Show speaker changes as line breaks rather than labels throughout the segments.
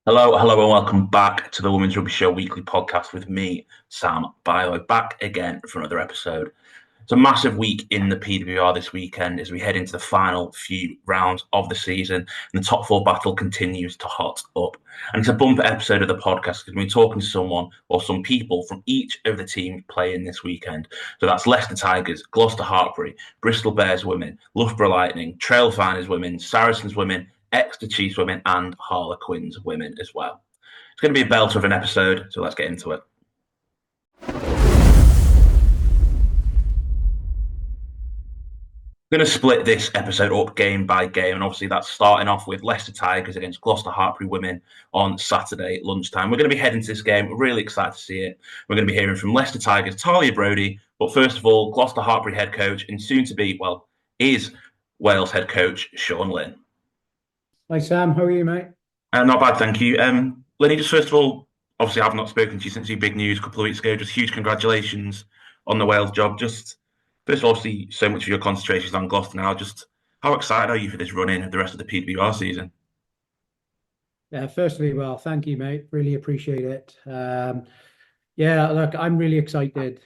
Hello, and welcome back to the Women's Rugby Show Weekly podcast with me, Sam Bilo, back again for another episode. It's a massive week in the PWR this weekend as we head into the final few rounds of the season, and the top four battle continues to hot up. And it's a bumper episode of the podcast because we're talking to someone or some people from each of the teams playing this weekend. So that's Leicester Tigers, Gloucester Hartpury, Bristol Bears women, Loughborough Lightning, Trailfinders women, Saracens women, Exeter Chiefs women, and Harlequins women as well. It's going to be a belter of an episode, so let's get into it. Going to split this episode up game by game, and obviously that's starting off with Leicester Tigers against Gloucester Hartpury women on Saturday lunchtime. We're going to be heading to this game. We're really excited to see it. We're going to be hearing from Leicester Tigers Talia Brodie, but first of all, Gloucester Hartpury head coach and soon to be, is Wales head coach Sean Lynn.
Hi Sam, how are you, mate?
Not bad, thank you. Lenny, just first of all, obviously I've not spoken to you since your big news a couple of weeks ago. Just huge congratulations on the Wales job. Just first of all, obviously so much of your concentration is on Gloucester now. Just how excited are you for this run in of the rest of the PWR season?
Yeah, firstly, well, thank you, mate. Really appreciate it. Yeah, look, I'm really excited.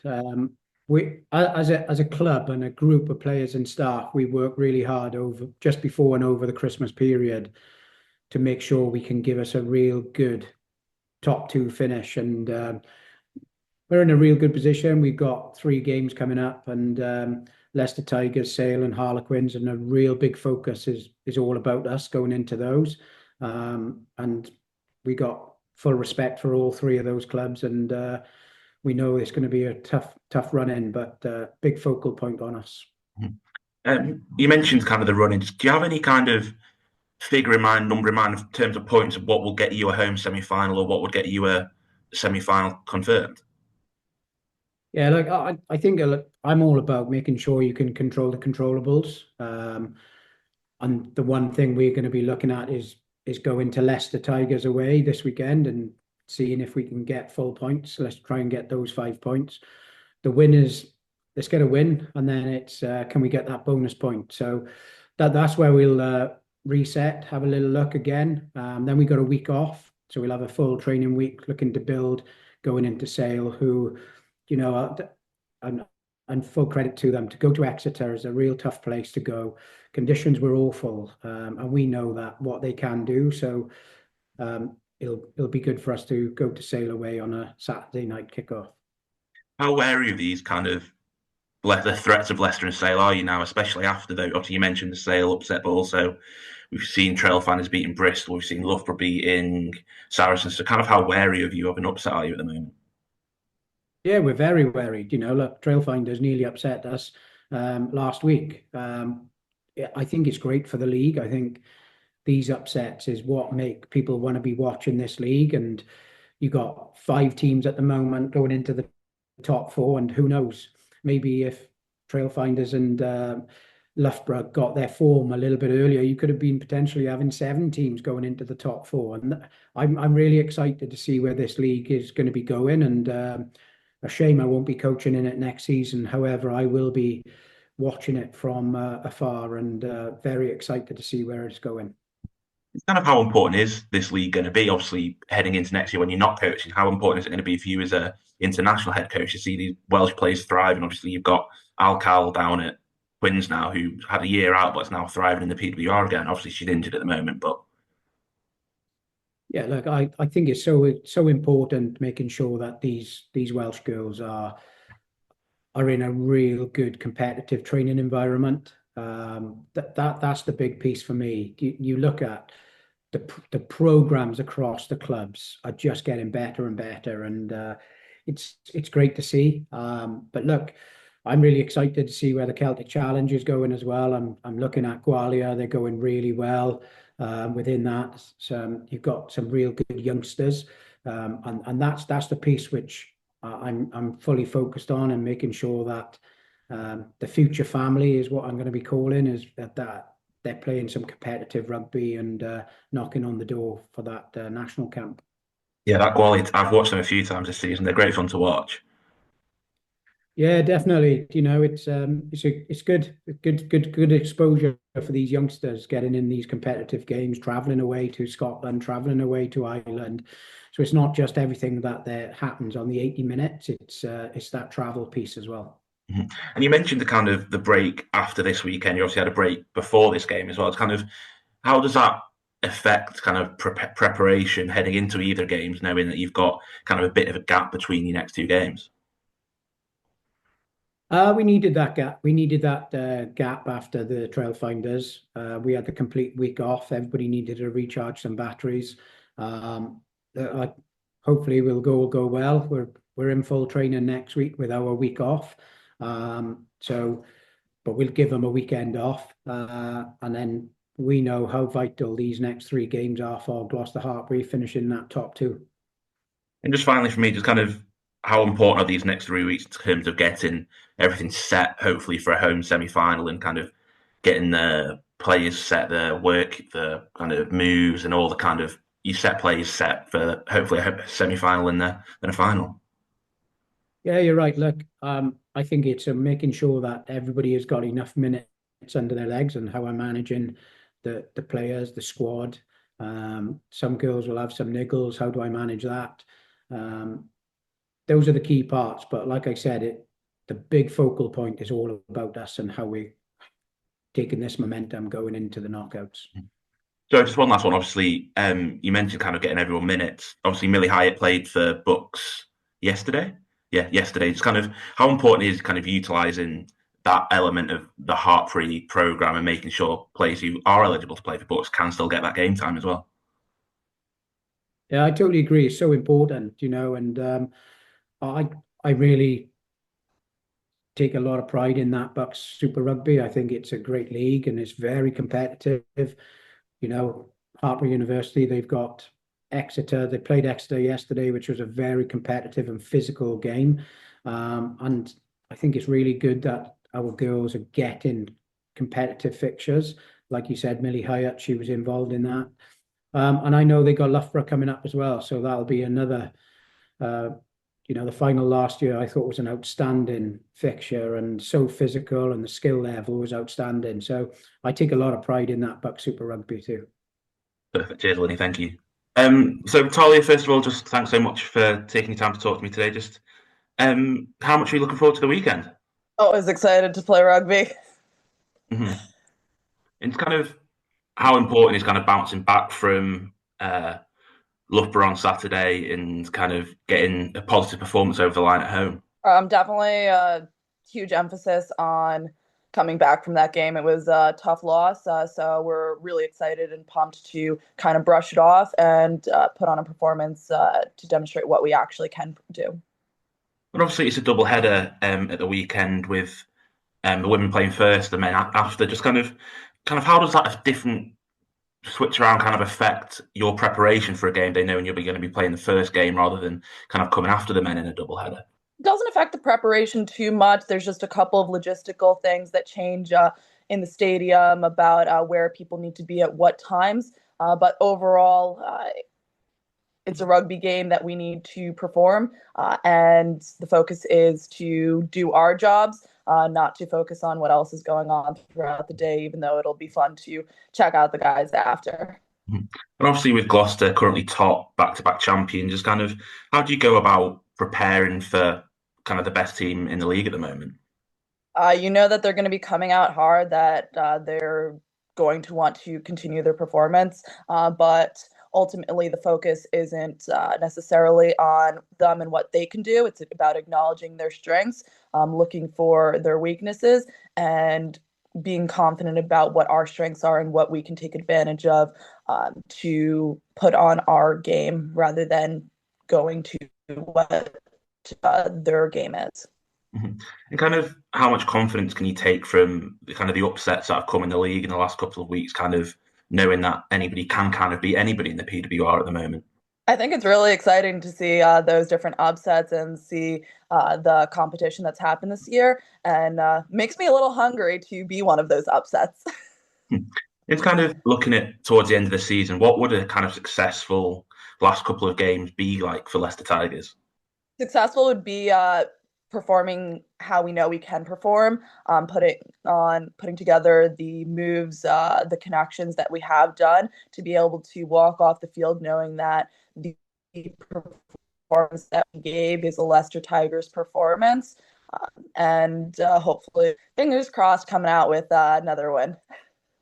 We, as a club and a group of players and staff, we work really hard over just before and over the Christmas period to make sure we can give us a real good top two finish. And we're in a real good position. We've got three games coming up, and Leicester Tigers, Sale, and Harlequins, and a real big focus is all about us going into those. And we got full respect for all three of those clubs, and we know it's going to be a tough run in, but big focal point on us.
You mentioned kind of the run-ins. Do you have any kind of figure in mind, number in mind, in terms of points of what will get you a home semi-final or what would get you a semi-final confirmed?
Yeah, like I think I'm all about making sure you can control the controllables. And the one thing we're going to be looking at is going to Leicester Tigers away this weekend and seeing if we can get full points. Let's try and get those 5 points. The winners, let's get a win, and then it's can we get that bonus point? So that's where we'll reset, have a little look again. Then we got a week off, so we'll have a full training week looking to build going into Sale, who, you know, and full credit to them. To go to Exeter is a real tough place to go. Conditions were awful, and we know that what they can do. So it'll be good for us to go to Sale away on a Saturday night kickoff.
How wary of these kind of the threats of Leicester and Sale are you now, especially after though? Obviously, you mentioned the Sale upset, but also we've seen Trailfinders beating Bristol, we've seen Loughborough beating Saracens. So, kind of how wary of you of an upset are you at the moment?
Yeah, we're very worried. You know, look, Trailfinders nearly upset us last week. Yeah, I think it's great for the league. I think these upsets is what make people want to be watching this league. And you got 5 teams at the moment going into the top four, and who knows, maybe if Trailfinders and Loughborough got their form a little bit earlier, you could have been potentially having 7 teams going into the top four. And I'm really excited to see where this league is going to be going. And a shame I won't be coaching in it next season. However, I will be watching it from afar, and very excited to see where it's going.
It's kind of how important is this league going to be? Obviously, heading into next year when you're not coaching, how important is it going to be for you as a international head coach to see these Welsh players thrive? And obviously, you've got Al Cal down at Quins now, who had a year out but is now thriving in the PWR again. Obviously, she's injured at the moment, but
Yeah, look, I think it's so important making sure that these Welsh girls are in a real good competitive training environment. That's the big piece for me. You look at the programs across the clubs are just getting better and better, and it's great to see. But look, I'm really excited to see where the Celtic Challenge is going as well. I'm looking at Gwalia; they're going really well. Within that, so you've got some real good youngsters, and that's the piece which I'm fully focused on, and making sure that the future family is what I'm going to be calling, is that they're playing some competitive rugby and knocking on the door for that national camp.
yeah, that quality, I've watched them a few times this season. They're great fun to watch.
Yeah, definitely. It's good exposure for these youngsters getting in these competitive games, traveling away to Scotland, traveling away to Ireland. So it's not just everything that happens on the 80 minutes. It's that travel piece as well.
Mhm. And you mentioned the kind of the break after this weekend. You obviously had a break before this game as well. It's kind of how does that affect kind of preparation heading into either games, knowing that you've got kind of a bit of a gap between your next two games?
We needed that gap. We needed that gap after the Trail Finders. We had the complete week off. Everybody needed to recharge some batteries. Um, I, hopefully, will go well. We're in full training next week with our week off. But we'll give them a weekend off, and then we know how vital these next three games are for Gloucester Hartpury finishing that top two.
And just finally for me, just kind of how important are these next 3 weeks in terms of getting everything set, hopefully for a home semi-final, and kind of getting the players set, the work, the kind of moves, and all the kind of you set players set for hopefully a semi-final and then a final.
Yeah, you're right. Look, I think it's making sure that everybody has got enough minutes under their legs and how I'm managing the players, the squad. Some girls will have some niggles. How do I manage that? Um, those are the key parts. But like I said, the big focal point is all about us and how we're taking this momentum going into the knockouts.
So just one last one. Obviously, you mentioned kind of getting everyone minutes. Obviously, Millie Hyatt played for Bucks yesterday. Yeah, yesterday. Just kind of how important is kind of utilising that element of the Hartpury program and making sure players who are eligible to play for Bucks can still get that game time as well.
Yeah, I totally agree. It's so important, and I I really take a lot of pride in that Bucks Super Rugby. I think it's a great league and it's very competitive. Harper University, they've got Exeter. They played Exeter yesterday, which was a very competitive and physical game. And I think it's really good that our girls are getting competitive fixtures. Like you said, Millie Hyatt, she was involved in that. And I know they got Loughborough coming up as well. So that'll be another uh, the final last year I thought was an outstanding fixture and so physical and the skill level was outstanding. So I take a lot of pride in that Buck Super Rugby too.
Perfect. Cheers, Lenny. Thank you. So Talia, first of all, just thanks so much for taking the time to talk to me today. Just how much are you looking forward to the weekend?
Always excited to play rugby.
Mm-hmm. It's kind of how important is kind of bouncing back from Loughborough on Saturday and kind of getting a positive performance over the line at home.
Definitely a huge emphasis on coming back from that game. It was a tough loss, so we're really excited and pumped to kind of brush it off and put on a performance to demonstrate what we actually can do.
But obviously, it's a double header at the weekend with the women playing first, the men after. Just kind of how does that different switch around kind of affect your preparation for a game day, knowing you're going to be playing the first game rather than kind of coming after the men in a double header?
Doesn't affect the preparation too much. There's just a couple of logistical things that change in the stadium about where people need to be at what times. But overall, it's a rugby game that we need to perform, and the focus is to do our jobs, not to focus on what else is going on throughout the day, even though it'll be fun to check out the guys after.
And obviously, with Gloucester currently top back-to-back champions, just kind of how do you go about preparing for kind of the best team in the league at the moment?
You know that they're going to be coming out hard, that they're going to want to continue their performance, but ultimately the focus isn't necessarily on them and what they can do. It's about acknowledging their strengths, looking for their weaknesses, and being confident about what our strengths are and what we can take advantage of to put on our game rather than going to what their game is.
Mhm. And kind of how much confidence can you take from the kind of the upsets that have come in the league in the last couple of weeks, kind of knowing that anybody can kind of beat anybody in the PWR at the moment?
I think it's really exciting to see those different upsets and see the competition that's happened this year, and makes me a little hungry to be one of those upsets.
Hmm. It's kind of looking at towards the end of the season, what would a kind of successful last couple of games be like for Leicester Tigers?
Successful would be performing how we know we can perform, putting together the moves, the connections that we have done to be able to walk off the field knowing that the performance that we gave is a Leicester Tigers performance. And hopefully, fingers crossed, coming out with another win.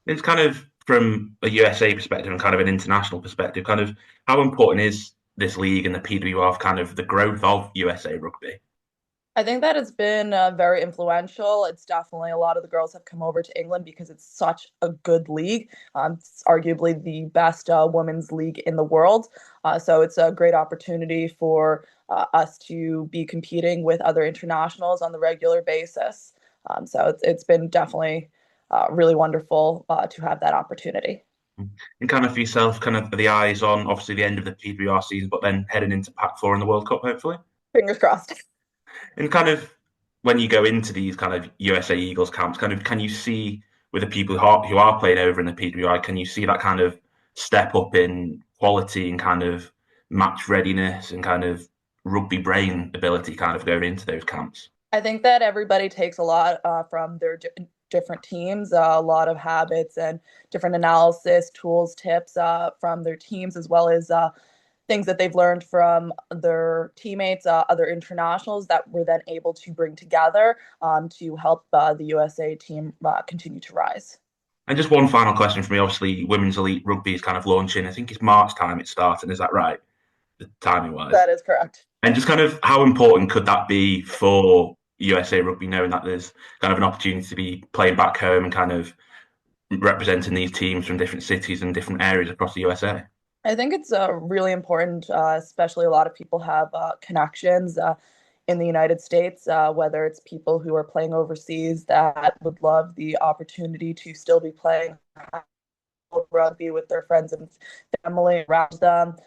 It's kind of from a USA perspective and kind of an international perspective, kind of how important is this league and the PWR kind of the growth of USA rugby?
I think that it's been very influential. It's definitely a lot of the girls have come over to England because it's such a good league. It's arguably the best women's league in the world. So it's a great opportunity for us to be competing with other internationals on the regular basis. So it's been definitely really wonderful to have that opportunity.
And kind of for yourself, kind of the eyes on obviously the end of the PWR season, but then heading into Pac 4 in the World Cup, hopefully?
Fingers crossed.
And kind of when you go into these kind of USA Eagles camps, kind of can you see with the people who are playing over in the PWI, can you see that kind of step up in quality and kind of match readiness and kind of rugby brain ability kind of going into those camps?
I think that everybody takes a lot from their different teams, a lot of habits and different analysis tools, tips from their teams, as well as things that they've learned from their teammates, other internationals that we're then able to bring together to help the USA team continue to rise.
And just one final question for me. Obviously, Women's Elite Rugby is kind of launching. I think it's March time it's starting. Is that right? The timing wise?
That is correct.
And just kind of how important could that be for USA Rugby, knowing that there's kind of an opportunity to be playing back home and kind of representing these teams from different cities and different areas across the USA?
I think it's really important, especially a lot of people have connections in the United States, whether it's people who are playing overseas that would love the opportunity to still be playing rugby with their friends and family around them,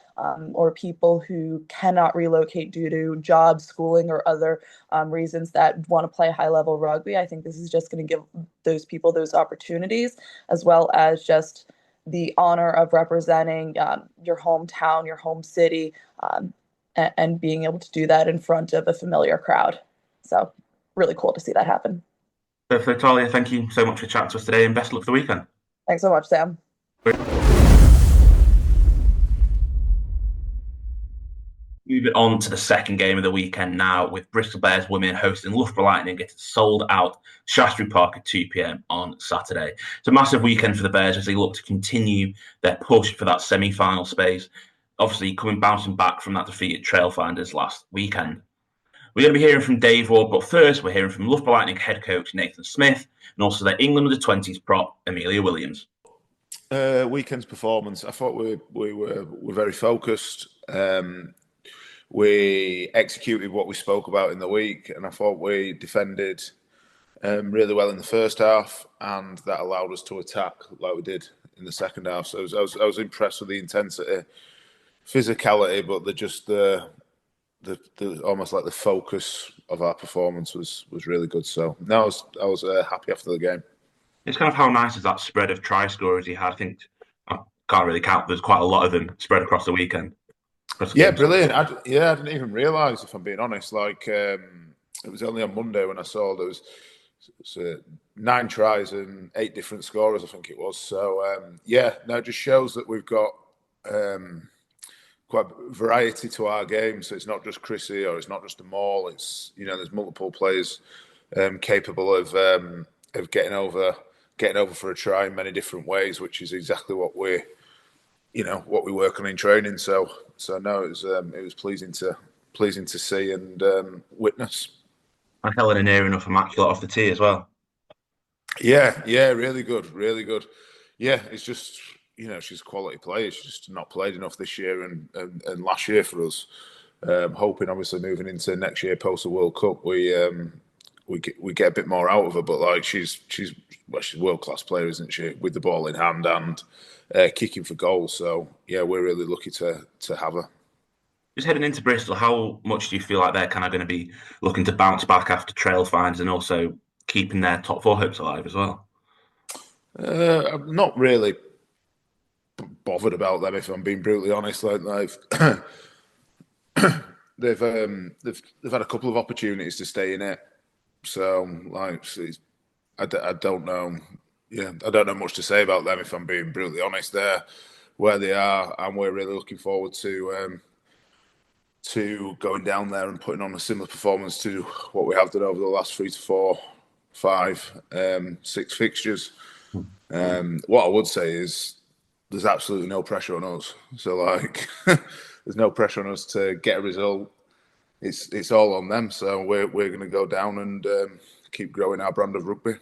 or people who cannot relocate due to job, schooling, or other reasons that want to play high level rugby. I think this is just going to give those people those opportunities, as well as just the honor of representing your hometown, your home city, and being able to do that in front of a familiar crowd. So really cool to see that happen.
Perfect, Talia. Thank you so much for chatting to us today and best of luck for the weekend.
Thanks so much, Sam.
Moving on to the second game of the weekend now, with Bristol Bears women hosting Loughborough Lightning. It's sold out Shaftesbury Park at 2 p.m. on Saturday. It's a massive weekend for the Bears as they look to continue their push for that semi-final space. Obviously, bouncing back from that defeat at Trailfinders last weekend. We're going to be hearing from Dave Ward, but first we're hearing from Loughborough Lightning head coach Nathan Smith and also their England under-20s prop Amelia Williams.
Weekend's performance, I thought we were very focused. We executed what we spoke about in the week, and I thought we defended really well in the first half, and that allowed us to attack like we did in the second half. So I was impressed with the intensity, physicality, but the almost like the focus of our performance was really good. So no, I was happy after the game.
It's kind of how nice is that spread of try scorers he had. I think I can't really count. There's quite a lot of them spread across the weekend.
Yeah, brilliant. I didn't even realise, if I'm being honest. Like it was only on Monday when I saw there was 9 tries and 8 different scorers, I think it was. So it just shows that we've got quite variety to our game. So it's not just Chrissy or it's not just a Maul. It's there's multiple players capable of getting over for a try in many different ways, which is exactly what we work on in training. So no, it was pleasing to see and witness.
And Helen and near enough immaculate off the tee as well.
Yeah, really good. Yeah, it's just she's a quality player. She's just not played enough this year and last year for us. Hoping obviously moving into next year post the World Cup, we get a bit more out of her. But like she's a world class player, isn't she? With the ball in hand and kicking for goals. So yeah, we're really lucky to have her.
Just heading into Bristol, how much do you feel like they're kind of going to be looking to bounce back after trail finds and also keeping their top 4 hopes alive as well?
I'm not really bothered about them, if I'm being brutally honest. Like they've had a couple of opportunities to stay in it. So I don't know. Yeah, I don't know much to say about them if I'm being brutally honest. They're where they are, and we're really looking forward to going down there and putting on a similar performance to what we have done over the last 3 to 4, 5, 6 fixtures. What I would say is there's absolutely no pressure on us. So there's no pressure on us to get a result. It's all on them. So we're going to go down and keep growing our brand of rugby.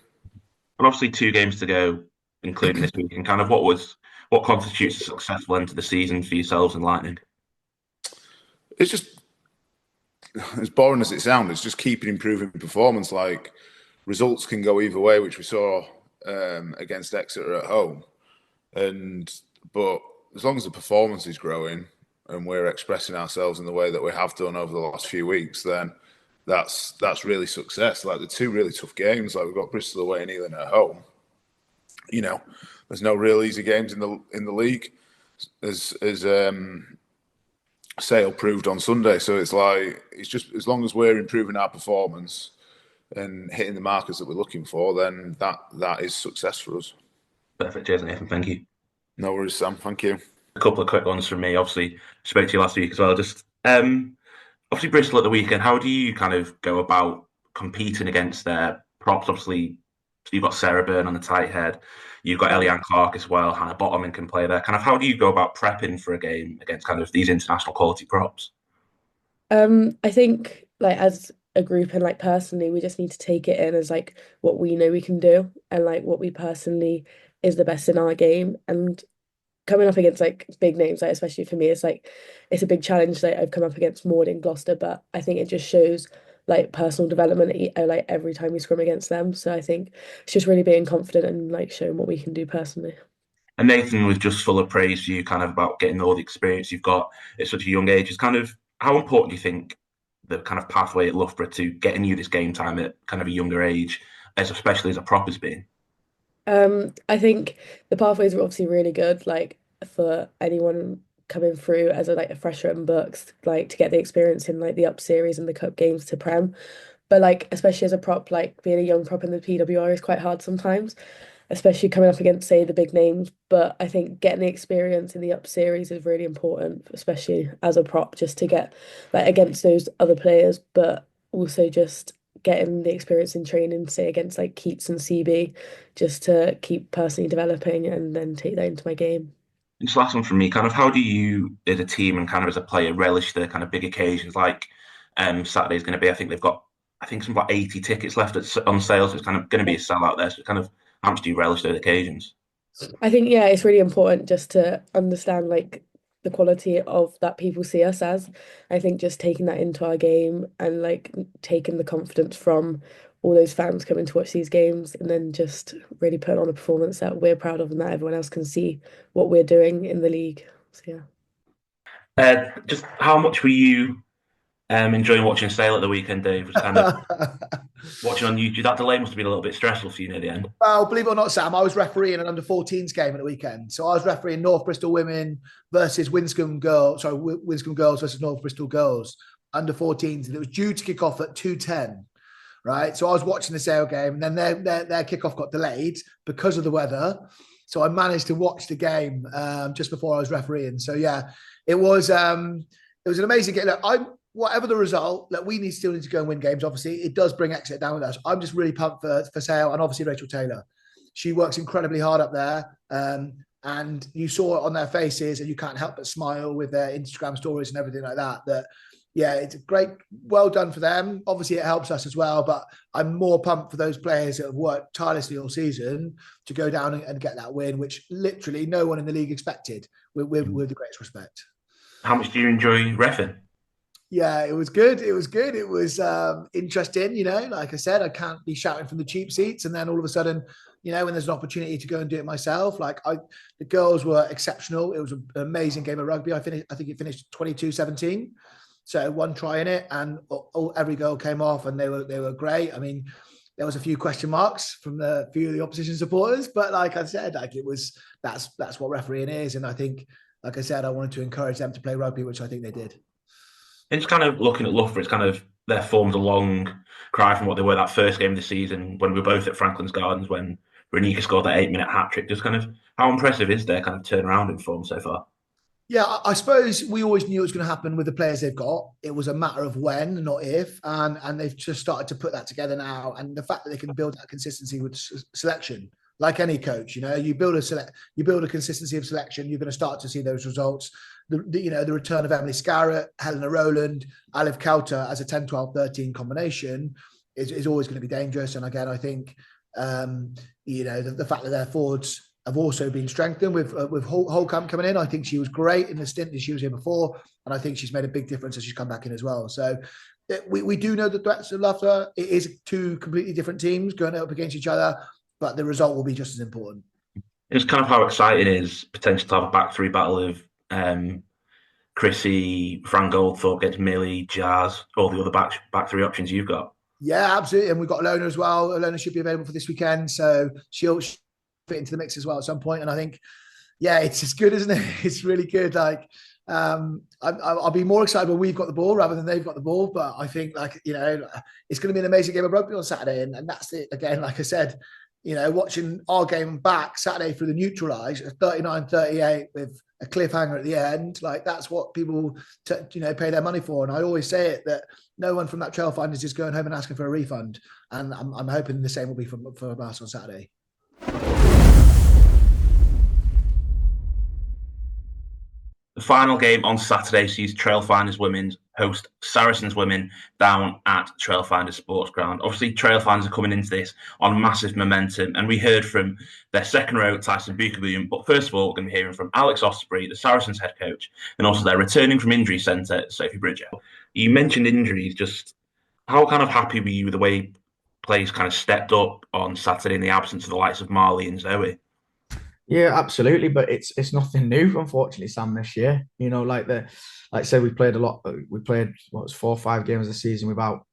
And obviously 2 games to go, including this week. And kind of what constitutes a successful end to the season for yourselves and Lightning?
It's just, as boring as it sounds, it's just keeping improving performance. Like, results can go either way, which we saw against Exeter at home. But as long as the performance is growing and we're expressing ourselves in the way that we have done over the last few weeks, then that's really success. Like, the 2 really tough games, like we've got Bristol away and Ealing at home. You know, there's no real easy games in the league, as Sale proved on Sunday. So it's just as long as we're improving our performance and hitting the markers that we're looking for, then that is success for us.
Perfect. Cheers, Nathan. Thank you.
No worries, Sam. Thank you.
A couple of quick ones from me. Obviously, spoke to you last week as well. Just obviously Bristol at the weekend. How do you kind of go about competing against their props? Obviously, you've got Sarah Byrne on the tight head. You've got Eliane Clark as well. Hannah Bottoman can play there. Kind of how do you go about prepping for a game against kind of these international quality props?
I think like as a group and like personally, we just need to take it in as like what we know we can do and like what we personally is the best in our game. And coming up against like big names, like especially for me, it's a big challenge. Like I've come up against Maud in Gloucester, but I think it just shows like personal development like every time we scrum against them. So I think it's just really being confident and like showing what we can do personally.
And Nathan was just full of praise for you, kind of about getting all the experience you've got at such a young age. It's kind of how important do you think the kind of pathway at Loughborough to getting you this game time at kind of a younger age, especially as a prop, has been?
I think the pathways are obviously really good, like for anyone coming through as a fresher in books, like to get the experience in like the up series and the cup games to Prem. But like especially as a prop, like being a young prop in the PWR is quite hard sometimes, especially coming up against say the big names. But I think getting the experience in the up series is really important, especially as a prop, just to get like against those other players, but also just getting the experience in training, say against like Keats and CB, just to keep personally developing and then take that into my game.
Just last one from me, kind of how do you as a team and kind of as a player relish the kind of big occasions like Saturday's going to be? I think they've got something like 80 tickets left on sale, so it's kind of going to be a sellout there. So kind of how much do you relish those occasions?
I think yeah, it's really important just to understand like the quality of that people see us as. I think just taking that into our game and like taking the confidence from all those fans coming to watch these games and then just really putting on a performance that we're proud of and that everyone else can see what we're doing in the league. So yeah.
Just how much were you enjoying watching Sale at the weekend, Dave? Was kind of watching on YouTube. That delay must have been a little bit stressful for you near the end.
Well, believe it or not, Sam, I was refereeing an under-14s game at the weekend. So I was refereeing North Bristol women versus Winscombe girls. Sorry, Winscombe girls versus North Bristol girls under-14s, and it was due to kick off at 2:10. Right, so I was watching the Sale game, and then their kickoff got delayed because of the weather. So I managed to watch the game just before I was refereeing. So yeah, it was an amazing game. Look, whatever the result, like we still need to go and win games. Obviously, it does bring Exeter down with us. I'm just really pumped for Sale and obviously Rachel Taylor. She works incredibly hard up there, and you saw it on their faces, and you can't help but smile with their Instagram stories and everything like that. That yeah, it's great. Well done for them. Obviously, it helps us as well, but I'm more pumped for those players that have worked tirelessly all season to go down and get that win, which literally no one in the league expected, with the greatest respect.
How much do you enjoy reffing?
Yeah, it was good. It was good. It was interesting. You know, like I said, I can't be shouting from the cheap seats. And then all of a sudden, you know, when there's an opportunity to go and do it myself, the girls were exceptional. It was an amazing game of rugby. I think it finished 22-17. So one try in it, and every goal came off, and they were great. I mean, there was a few question marks from a few of the opposition supporters, but like I said, that's what refereeing is. And I think, like I said, I wanted to encourage them to play rugby, which I think they did.
And just kind of looking at Loughborough, it's kind of their form's a long cry from what they were that first game of the season when we were both at Franklin's Gardens when Renika scored that 8-minute hat trick. Just kind of how impressive is their kind of turnaround in form so far?
Yeah, I suppose we always knew it was going to happen with the players they've got. It was a matter of when, not if, and they've just started to put that together now. And the fact that they can build that consistency with selection, like any coach, you build a consistency of selection, you're going to start to see those results. The return of Emily Scarrett, Helena Rowland, Aliv Kauter as a 10, 12, 13 combination is always going to be dangerous. And again, I think the fact that their forwards have also been strengthened with Holcomb coming in. I think she was great in the stint that she was here before, and I think she's made a big difference as she's come back in as well. So we do know the threats of Loughborough. It is two completely different teams going up against each other, but the result will be just as important.
It's kind of how exciting it is potentially to have a back three battle of Chrissy, Fran Goldthorpe against Millie, Jazz, all the other back three options you've got.
Yeah, absolutely. And we've got Alona as well. Alona should be available for this weekend, so she'll fit into the mix as well at some point. And I think, yeah, it's just good, isn't it? It's really good. Like, I'll be more excited when we've got the ball rather than they've got the ball. But I think, it's going to be an amazing game of rugby on Saturday. And that's it. Again, like I said, watching our game back Saturday through the neutral eyes, 39-38 with a cliffhanger at the end, like that's what people, pay their money for. And I always say it that no one from that trail find is just going home and asking for a refund. And I'm hoping the same will be for us on Saturday.
The final game on Saturday sees Trailfinders Women host Saracens Women down at Trailfinders Sports Ground. Obviously, Trailfinders are coming into this on massive momentum, and we heard from their second row, Tyson Bukaboom. But first of all, we're going to be hearing from Alex Osprey, the Saracens head coach, and also their returning from injury centre, Sophie Bridger. You mentioned injuries. Just how kind of happy were you with the way players kind of stepped up on Saturday in the absence of the likes of Marley and Zoe?
Yeah, absolutely, but it's nothing new, unfortunately, Sam. This year, like I said, we played a lot. We played 4 or 5 games a season without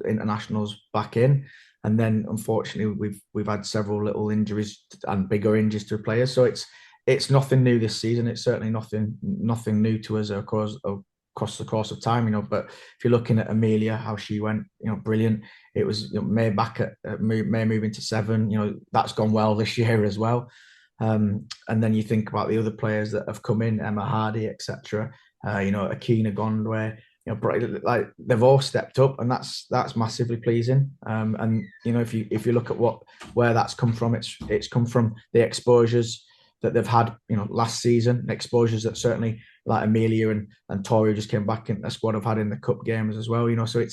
internationals back in, and then unfortunately we've had several little injuries and bigger injuries to players. So it's nothing new this season. It's certainly nothing new to us across the course of time. But if you're looking at Amelia, how she went, brilliant. It was May back at May moving to 7. That's gone well this year as well. And then you think about the other players that have come in, Emma Hardy, etc. Akina Gondwe. Like they've all stepped up, and that's massively pleasing. And if you look at where that's come from, it's come from the exposures that they've had, last season. Exposures that certainly like Amelia and Tori just came back in the squad have had in the cup games as well. So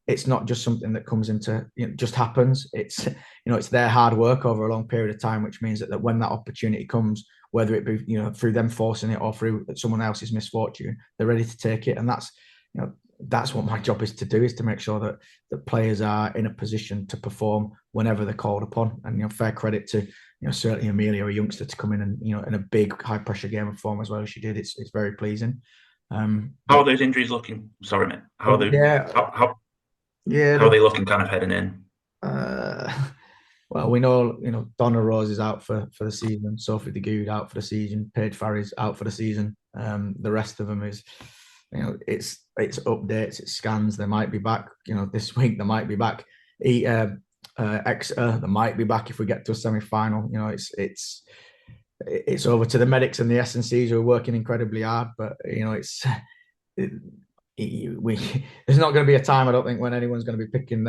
it's not just something that comes into just happens. It's it's their hard work over a long period of time, which means that when that opportunity comes, whether it be through them forcing it or through someone else's misfortune, they're ready to take it. And that's what my job is to do, is to make sure that the players are in a position to perform whenever they're called upon. And fair credit to certainly Amelia, a youngster, to come in and in a big high pressure game of form as well as she did. It's very pleasing.
How are those injuries looking? Sorry, mate. How are they? How are they looking kind of heading in?
Well, we know, Donna Rose is out for the season. Sophie de Good out for the season. Paige Farry's out for the season. The rest of them is, it's updates, it's scans. They might be back, this week. They might be back. Exeter, they might be back if we get to a semi-final. It's over to the medics and the S&Cs who are working incredibly hard. But there's not going to be a time, I don't think, when anyone's going to be picking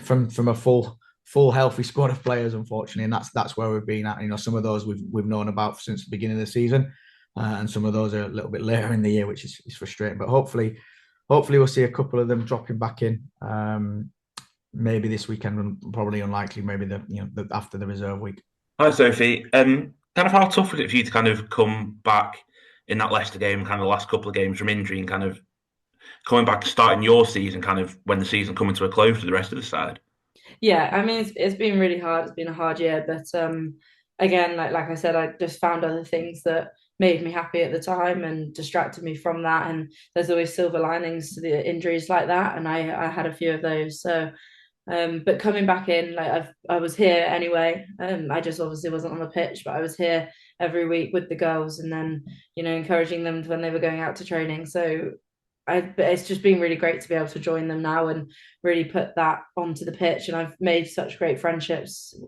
from a full healthy squad of players, unfortunately, and that's where we've been at. Some of those we've known about since the beginning of the season, and some of those are a little bit later in the year, which is frustrating. But hopefully we'll see a couple of them dropping back in. Maybe this weekend, probably unlikely. Maybe after the reserve week.
Hi, Sophie. Kind of how tough was it for you to kind of come back in that Leicester game, kind of the last couple of games from injury, and kind of coming back, starting your season, kind of when the season coming to a close for the rest of the side?
Yeah, I mean, it's been really hard. It's been a hard year, but again, like I said, I just found other things that made me happy at the time and distracted me from that. And there's always silver linings to the injuries like that, and I had a few of those. So, but coming back in, I was here anyway. I just obviously wasn't on the pitch, but I was here every week with the girls, and then encouraging them when they were going out to training. So it's just been really great to be able to join them now and really put that onto the pitch. And I've made such great friendships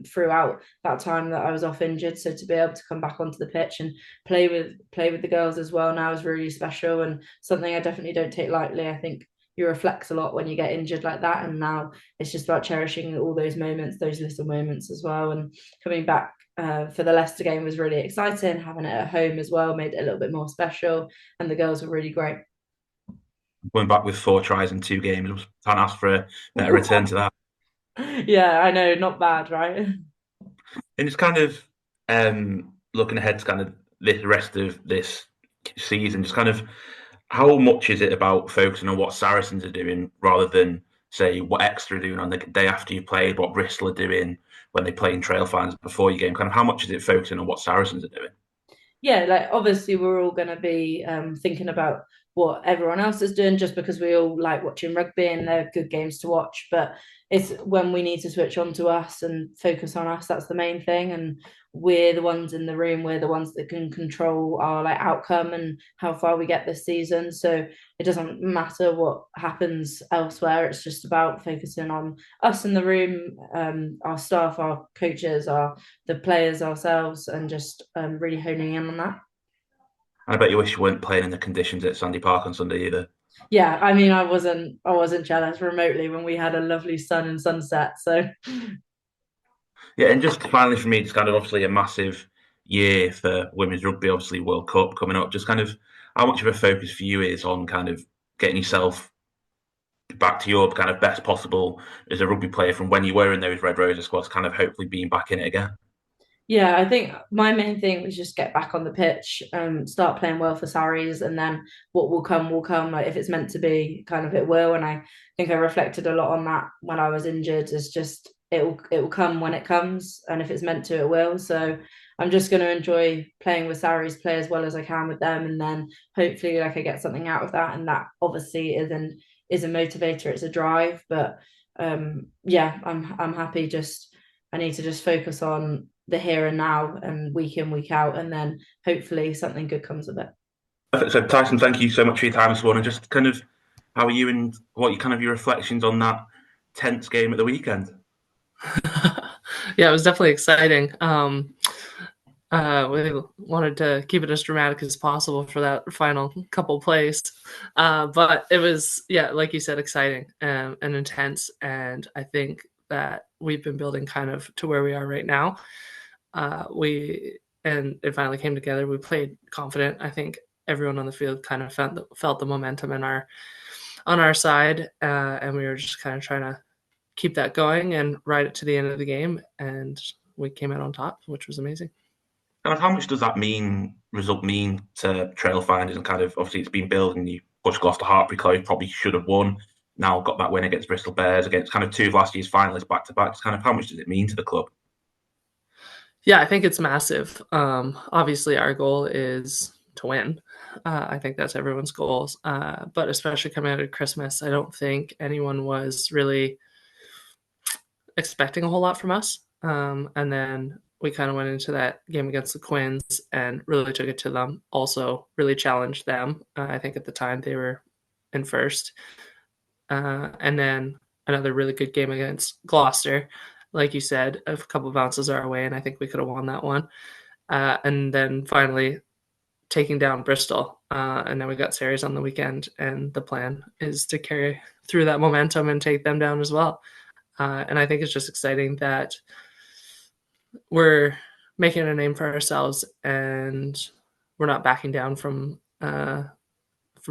throughout that time that I was off injured. So to be able to come back onto the pitch and play with the girls as well now is really special and something I definitely don't take lightly. I think you reflect a lot when you get injured like that, and now it's just about cherishing all those moments, those little moments as well. And coming back for the Leicester game was really exciting. Having it at home as well made it a little bit more special, and the girls were really great.
Going back with 4 tries in 2 games, can't ask for a better return to that.
Yeah, I know, not bad, right?
And it's kind of looking ahead to kind of the rest of this season, just kind of how much is it about focusing on what Saracens are doing rather than, say, what Exeter are doing on the day after you played, what Bristol are doing when they play in trail finals before your game? Kind of how much is it focusing on what Saracens are doing?
Yeah, like obviously we're all going to be thinking about what everyone else is doing just because we all like watching rugby and they're good games to watch. But it's when we need to switch on to us and focus on us, that's the main thing. And we're the ones in the room, we're the ones that can control our like outcome and how far we get this season. So it doesn't matter what happens elsewhere. It's just about focusing on us in the room, our staff, our coaches, the players ourselves, and just really honing in on that.
I bet you wish you weren't playing in the conditions at Sandy Park on Sunday either.
Yeah, I mean, I wasn't jealous remotely when we had a lovely sun and sunset. So
yeah, and just finally for me, it's kind of obviously a massive year for women's rugby. Obviously, World Cup coming up. Just kind of how much of a focus for you is on kind of getting yourself back to your kind of best possible as a rugby player from when you were in those Red Roses squads, kind of hopefully being back in it again.
yeah, I think my main thing was just get back on the pitch, start playing well for Sarries, and then what will come will come. Like if it's meant to be, kind of it will. And I think I reflected a lot on that when I was injured. It's just it will come when it comes, and if it's meant to, it will. So I'm just going to enjoy playing with Sarries, play as well as I can with them, and then hopefully like I get something out of that. And that obviously is a motivator. It's a drive, but yeah, I'm happy. Just I need to just focus on the here and now and week in, week out, and then hopefully something good comes of it.
So Tyson, thank you so much for your time this morning. Just kind of how are you and what you kind of your reflections on that tense game at the weekend?
Yeah, it was definitely exciting. We wanted to keep it as dramatic as possible for that final couple plays. But it was, yeah, like you said, exciting and intense. And I think that we've been building kind of to where we are right now. And it finally came together. We played confident. I think everyone on the field kind of felt the momentum on our side, and we were just kind of trying to keep that going and ride it to the end of the game. And we came out on top, which was amazing.
And how much does that result mean to trail finders? And kind of obviously it's been building. You pushed Gloucester Hartpury close, probably should have won. Now got that win against Bristol Bears, against kind of 2 of last year's finalists back to back. Kind of how much does it mean to the club?
Yeah, I think it's massive. Obviously, our goal is to win. I think that's everyone's goals. But especially coming out of Christmas, I don't think anyone was really expecting a whole lot from us. And then we kind of went into that game against the Quins and really took it to them. Also, really challenged them. I think at the time they were in first. And then another really good game against Gloucester. Like you said, a couple bounces our way, and I think we could have won that one. And then finally taking down Bristol. And then we got Sarries on the weekend, and the plan is to carry through that momentum and take them down as well. And I think it's just exciting that we're making a name for ourselves, and we're not backing down from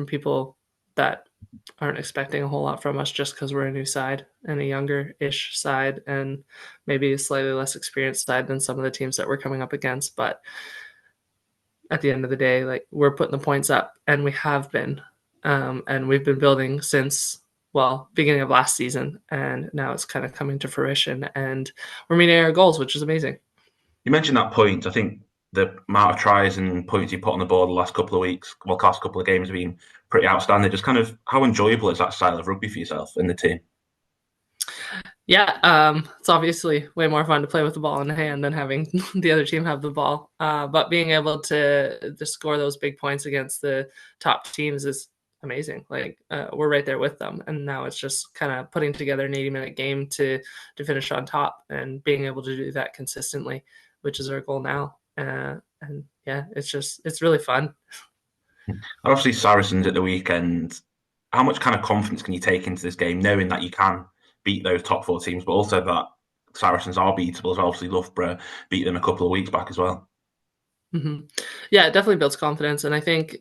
people that aren't expecting a whole lot from us just because we're a new side and a younger-ish side and maybe a slightly less experienced side than some of the teams that we're coming up against. But at the end of the day, like we're putting the points up, and we have been, and we've been building since beginning of last season, and now it's kind of coming to fruition, and we're meeting our goals, which is amazing.
You mentioned that point. I think the amount of tries and points you put on the board the last couple of weeks, last couple of games have been pretty outstanding. Just kind of how enjoyable is that style of rugby for yourself and the team?
Yeah, it's obviously way more fun to play with the ball in hand than having the other team have the ball. But being able to score those big points against the top teams is amazing. Like we're right there with them, and now it's just kind of putting together an 80-minute game to finish on top and being able to do that consistently, which is our goal now. And yeah, it's really fun.
Obviously, Saracens at the weekend. How much kind of confidence can you take into this game, knowing that you can beat those top 4 teams, but also that Saracens are beatable as well? Obviously, Loughborough beat them a couple of weeks back as well.
Mm-hmm. Yeah, it definitely builds confidence, and I think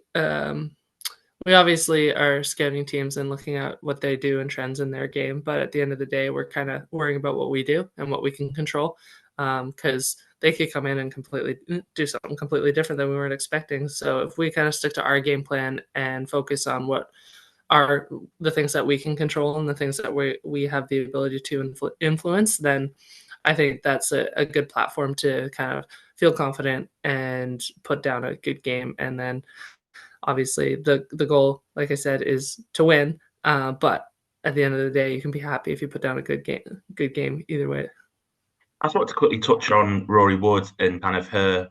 we obviously are scouting teams and looking at what they do and trends in their game. But at the end of the day, we're kind of worrying about what we do and what we can control, because they could come in and completely do something completely different than we weren't expecting. So if we kind of stick to our game plan and focus on what are the things that we can control and the things that we have the ability to influence, then I think that's a good platform to kind of feel confident and put down a good game. And then obviously the goal, like I said, is to win. But at the end of the day, you can be happy if you put down a good game either way.
I just want to quickly touch on Rory Wood and kind of her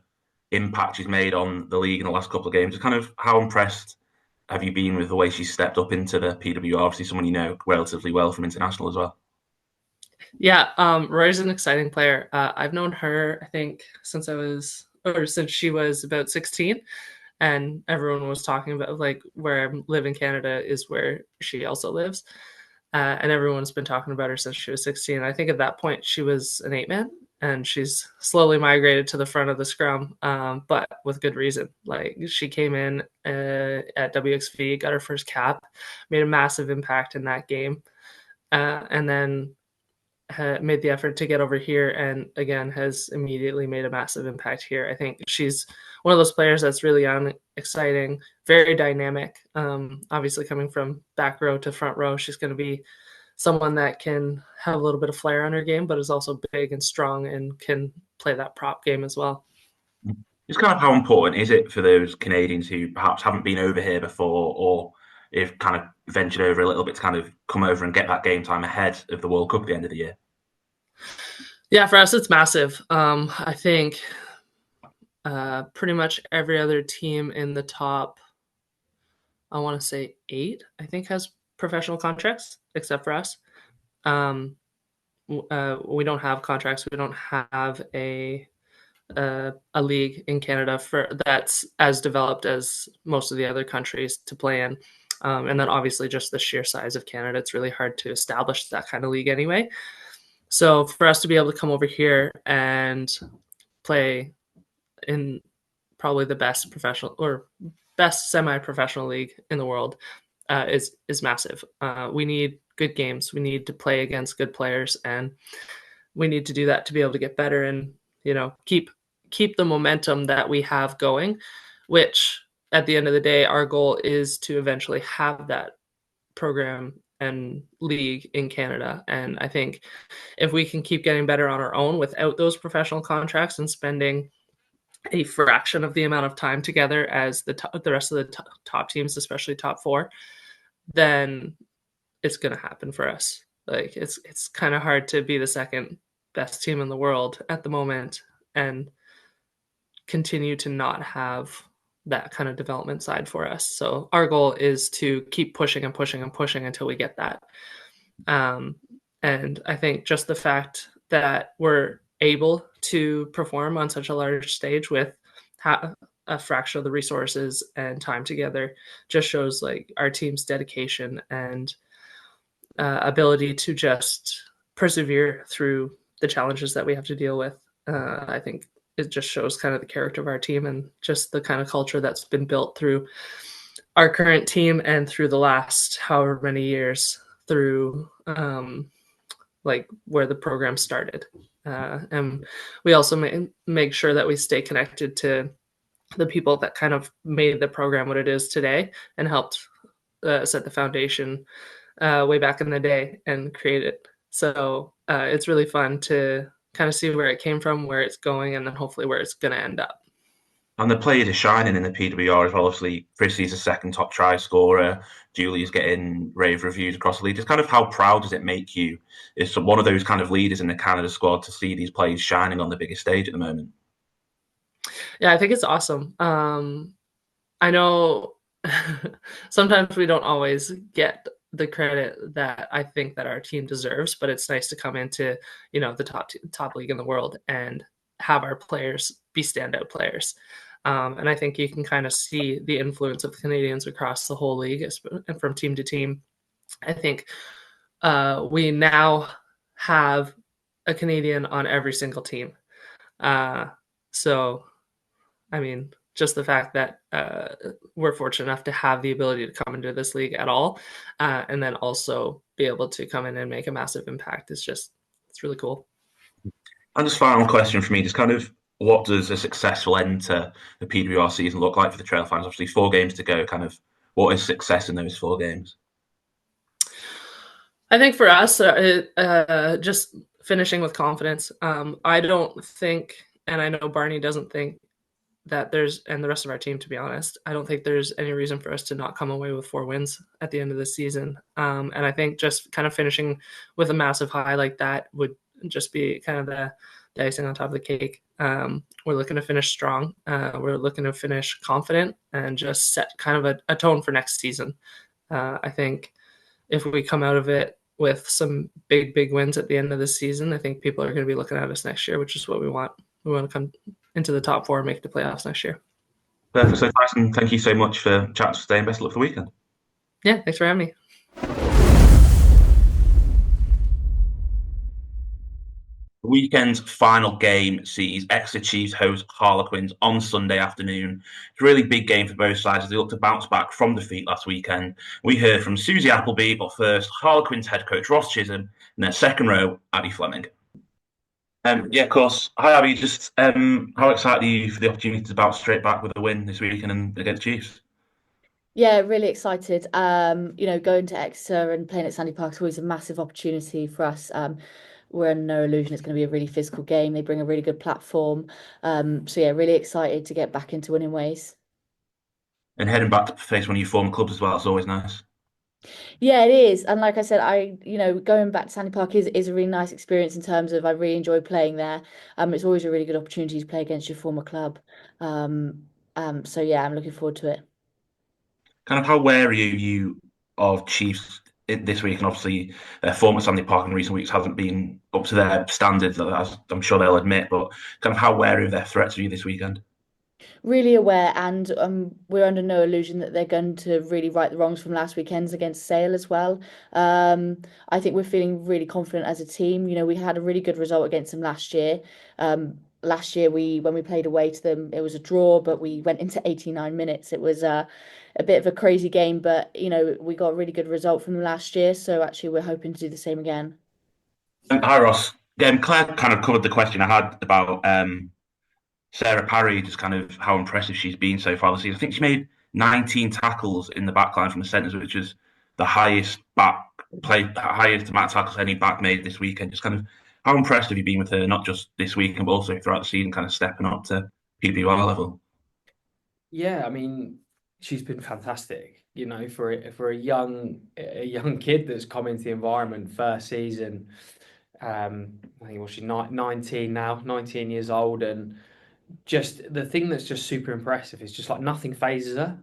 impact she's made on the league in the last couple of games. Just kind of how impressed have you been with the way she's stepped up into the PWR? Obviously, someone you know relatively well from international as well.
Yeah, Rory's an exciting player. I've known her, I think, since she was about 16, and everyone was talking about like where I live in Canada is where she also lives, and everyone's been talking about her since she was 16. I think at that point she was an 8-man, and she's slowly migrated to the front of the scrum, but with good reason. Like she came in at WXV, got her first cap, made a massive impact in that game, and then made the effort to get over here, and again has immediately made a massive impact here. I think she's one of those players that's really young, exciting, very dynamic. Obviously coming from back row to front row, she's going to be someone that can have a little bit of flair on her game, but is also big and strong and can play that prop game as well.
Just kind of how important is it for those Canadians who perhaps haven't been over here before, or if kind of ventured over a little bit, to kind of come over and get that game time ahead of the World Cup at the end of the year?
Yeah, for us, it's massive. I think pretty much every other team in the top, I want to say 8, I think has professional contracts, except for us. We don't have contracts. We don't have a league in Canada that's as developed as most of the other countries to play in. And then obviously just the sheer size of Canada, it's really hard to establish that kind of league anyway. So for us to be able to come over here and play in probably the best professional or best semi-professional league in the world is massive. We need good games. We need to play against good players, and we need to do that to be able to get better and keep the momentum that we have going, which at the end of the day, our goal is to eventually have that program and league in Canada. And I think if we can keep getting better on our own without those professional contracts and spending a fraction of the amount of time together as the rest of the top teams, especially top 4, then it's going to happen for us. Like it's kind of hard to be the second best team in the world at the moment and continue to not have that kind of development side for us. So our goal is to keep pushing and pushing and pushing until we get that. And I think just the fact that we're able to perform on such a large stage with a fraction of the resources and time together just shows like our team's dedication and ability to just persevere through the challenges that we have to deal with. I think it just shows kind of the character of our team and just the kind of culture that's been built through our current team and through the last however many years through like where the program started. And we also make sure that we stay connected to the people that kind of made the program what it is today and helped set the foundation way back in the day and create it. So it's really fun to kind of see where it came from, where it's going, and then hopefully where it's going to end up.
And the players are shining in the PWR as well. Obviously, Chrissy's a second top try scorer. Julie's getting rave reviews across the league. Just kind of how proud does it make you as one of those kind of leaders in the Canada squad to see these players shining on the biggest stage at the moment?
Yeah, I think it's awesome. I know sometimes we don't always get the credit that I think that our team deserves, but it's nice to come into, the top league in the world and have our players be standout players. And I think you can kind of see the influence of Canadians across the whole league and from team to team. I think we now have a Canadian on every single team. So, I mean, just the fact that we're fortunate enough to have the ability to come into this league at all, and then also be able to come in and make a massive impact it's really cool.
And just final question for me, just kind of what does a successful end to the PWR season look like for the Trail fans? Obviously, 4 games to go. Kind of what is success in those 4 games?
I think for us, just finishing with confidence. I don't think, and I know Barney doesn't think that and the rest of our team, to be honest, I don't think there's any reason for us to not come away with 4 wins at the end of the season. And I think just kind of finishing with a massive high like that would just be kind of the icing on top of the cake. We're looking to finish strong. We're looking to finish confident and just set kind of a tone for next season. I think if we come out of it with some big wins at the end of the season, I think people are going to be looking at us next year, which is what we want. We want to come into the top 4 and make the playoffs next year.
Perfect. So, Tyson, thank you so much for chatting today and best of luck for the weekend.
Yeah, thanks for having me.
The weekend's final game sees Exeter Chiefs host Harlequins on Sunday afternoon. It's a really big game for both sides as they look to bounce back from defeat last weekend. We heard from Susie Appleby, but first, Harlequins head coach Ross Chisholm, and their second row, Abby Fleming. Yeah, of course. Hi, Abby. Just how excited are you for the opportunity to bounce straight back with a win this weekend and against Chiefs?
Yeah, really excited. Going to Exeter and playing at Sandy Park is always a massive opportunity for us. We're under no illusion it's going to be a really physical game. They bring a really good platform. So yeah, really excited to get back into winning ways.
And heading back to face one of your former clubs as well is always nice.
Yeah, it is. And like I said, going back to Sandy Park is a really nice experience in terms of I really enjoy playing there. It's always a really good opportunity to play against your former club. So yeah, I'm looking forward to it.
Kind of how wary are you of Chiefs this week? And obviously, their form at Sandy Park in recent weeks hasn't been up to their standards, as I'm sure they'll admit. But kind of how wary of their threats are you this weekend?
Really aware, and we're under no illusion that they're going to really right the wrongs from last weekend's against Sale as well. I think we're feeling really confident as a team. We had a really good result against them last year. Last year, when we played away to them, it was a draw, but we went into 89 minutes. It was a bit of a crazy game, but we got a really good result from them last year. So actually, we're hoping to do the same again.
And hi, Ross. Claire kind of covered the question I had about Sarah Parry, just kind of how impressive she's been so far this season. I think she made 19 tackles in the back line from the centres, which is the highest highest amount of tackles any back made this weekend. Just kind of how impressed have you been with her, not just this weekend, but also throughout the season, kind of stepping up to PWR level?
Yeah, I mean, she's been fantastic. For a young kid that's come into the environment first season. I think she's 19 now, 19 years old, and just the thing that's just super impressive is just like nothing phases her.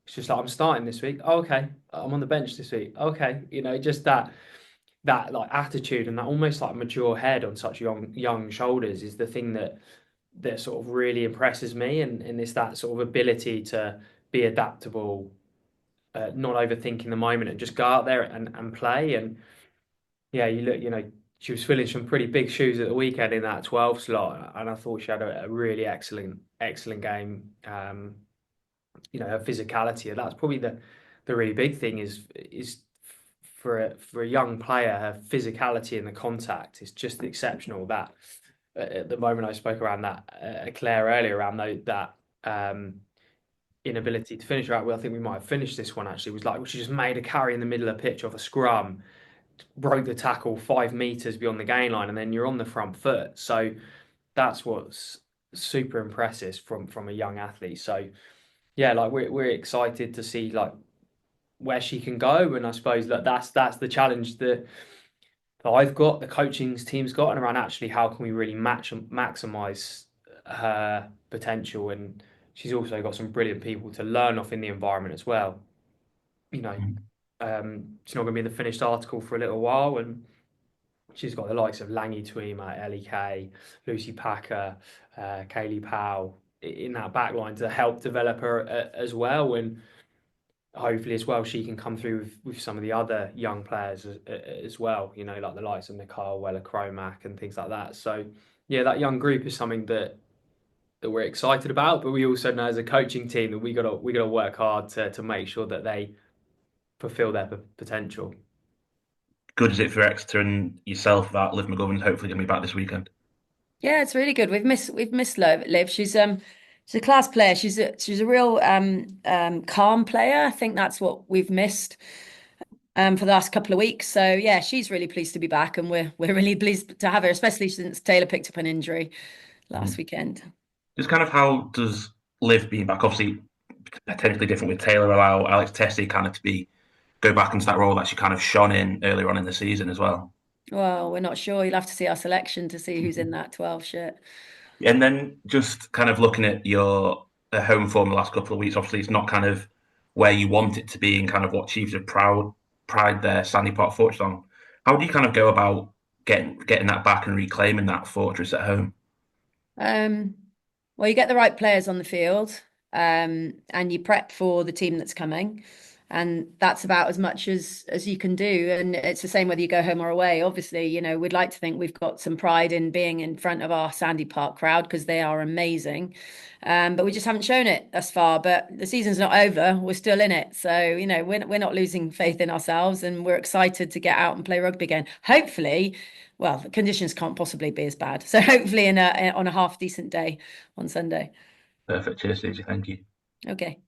It's just like I'm starting this week. Oh, okay, I'm on the bench this week. Okay, just that like attitude and that almost like mature head on such young shoulders is the thing that sort of really impresses me, and it's that sort of ability to be adaptable, not overthinking the moment, and just go out there and play. And yeah, you look, she was filling some pretty big shoes at the weekend in that 12 slot, and I thought she had a really excellent game. Her physicality, that's probably the really big thing is for a young player, her physicality and the contact is just exceptional. That at the moment I spoke around that Claire earlier around that inability to finish right. Well, I think we might have finished this one actually. It was like she just made a carry in the middle of the pitch off a scrum, broke the tackle 5 meters beyond the gain line, and then you're on the front foot. So that's what's super impressive from a young athlete. So yeah, like we're excited to see like where she can go, and I suppose that's the challenge that I've got, the coaching team's got, and around actually how can we really maximize her potential. And she's also got some brilliant people to learn off in the environment as well. You know, she's not going to be in the finished article for a little while, and she's got the likes of Langy Tweema, Ellie Kay, Lucy Packer, Kaylee Powell in that backline to help develop her as well. And hopefully as well, she can come through with some of the other young players as well, you know, like the likes of Nicole Weller Cromack and things like that. So yeah, that young group is something that we're excited about, but we also know as a coaching team that we gotta work hard to make sure that they fulfill their potential.
Good is it for Exeter and yourself that Liv McGovern's hopefully going to be back this weekend?
Yeah, it's really good. We've missed Liv. She's a class player. She's a real calm player. I think that's what we've missed for the last couple of weeks. So yeah, she's really pleased to be back, and we're really pleased to have her, especially since Taylor picked up an injury last weekend.
Just kind of how does Liv being back, obviously potentially different with Taylor, allow Alex Tessie kind of to go back into that role that she kind of shone in earlier on in the season as well?
Well, we're not sure. You'll have to see our selection to see who's in that 12 shirt.
And then just kind of looking at your home form the last couple of weeks, obviously it's not kind of where you want it to be and kind of what Chiefs have pride their Sandy Park fortress on. How do you kind of go about getting that back and reclaiming that fortress at home?
Well, you get the right players on the field, and you prep for the team that's coming. And that's about as much as you can do. And it's the same whether you go home or away. Obviously, you know, we'd like to think we've got some pride in being in front of our Sandy Park crowd because they are amazing. But we just haven't shown it thus far. But the season's not over. We're still in it. So, you know, we're not losing faith in ourselves, and we're excited to get out and play rugby again. Hopefully, well, the conditions can't possibly be as bad. So hopefully on a half decent day on Sunday.
Perfect. Cheers, Susie. Thank you.
Okay.